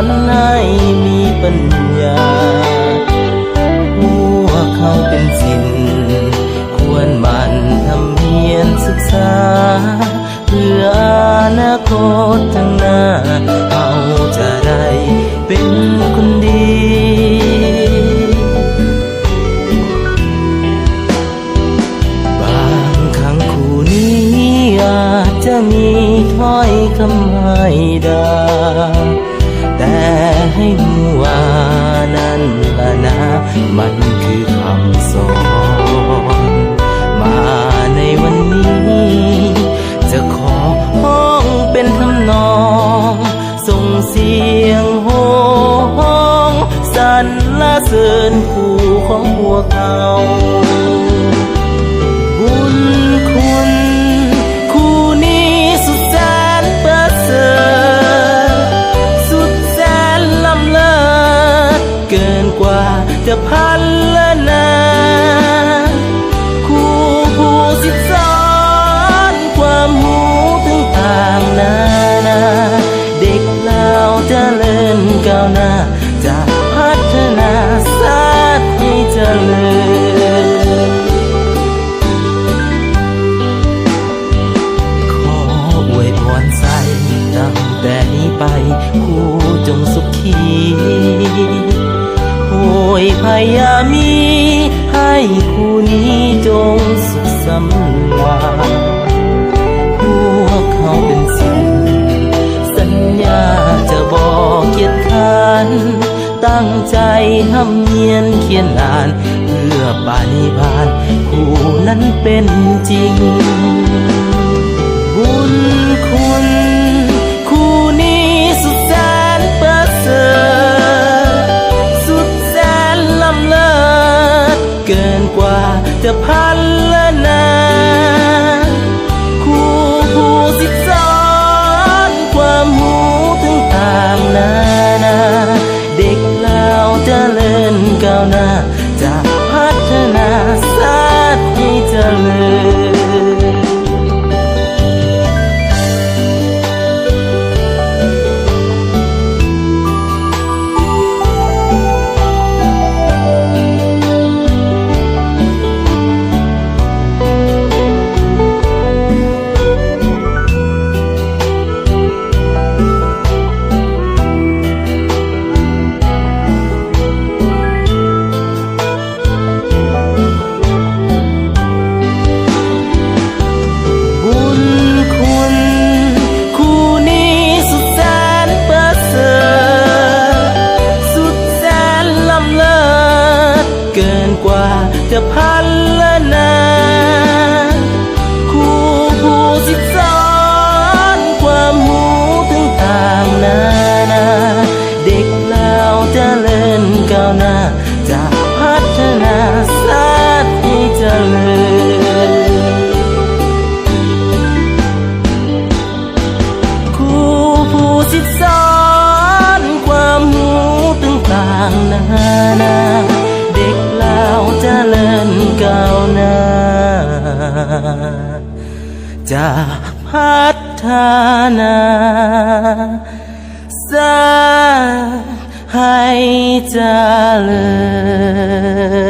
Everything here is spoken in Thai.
อนให้มีปัญญาหัวเขาเป็นศิลป์ควรหมั่นทำเพียรศึกษาเพื่ออนาคตข้างหน้าเราจะได้เป็นคนดีบางครั้งคู่นี้อาจจะมีถ้อยคำให้ด่าแต่ให้รู้ว่านั่นละนะมันคือคำสอนมาในวันนี้จะขอห้องเป็นทำนองส่งเสียงโห่ห้องสรรเสริญคู่ของพวกเราบุญคุณคู่นี้สุดแสนประเสริฐสุดแสนล้ำเลิศเกินกว่าจะพันละนาคู่ผู้สิทธิสอนความหูถึงต่างนานาเด็กเราจะเลินก้าวหน้าจะพัฒนาศาสตร์ให้เจริญขออวยพรใส่ตั้งแต่นี้ไปคู่จงสุขีโหยพยามีให้คู่นี้จงสุขสำราญพวกเขาเป็นศิลป์สัญญาจะบอกเกียรติคร้านตั้งใจทำเนียนเขียนอ่านเพื่อปฏิภาณคู่นั้นเป็นจริงบุญคุณคู่นี้สุดแสนประเสริฐสุดแสนล้ำเลิศเกินกว่าจะพันละนาคู่ผู้สิทธิสอนความหูถึงต่างนานาเด็กเราจะเลินก้าวหน้าจะพัฒนาศาสตร์ให้เจริญเกินกว่าจะพันละนาคู่ผู้สิทธิสอนความหูถึงต่างนานาเด็กเราจะเลินก้าวหน้าจะพัฒนาศาสตร์ให้เจริญคู่ผู้สิทธิสอนความหูถึงต่างนานาจะเลินก้าวหน้าจะพัฒนาศาสตร์ให้เจริญ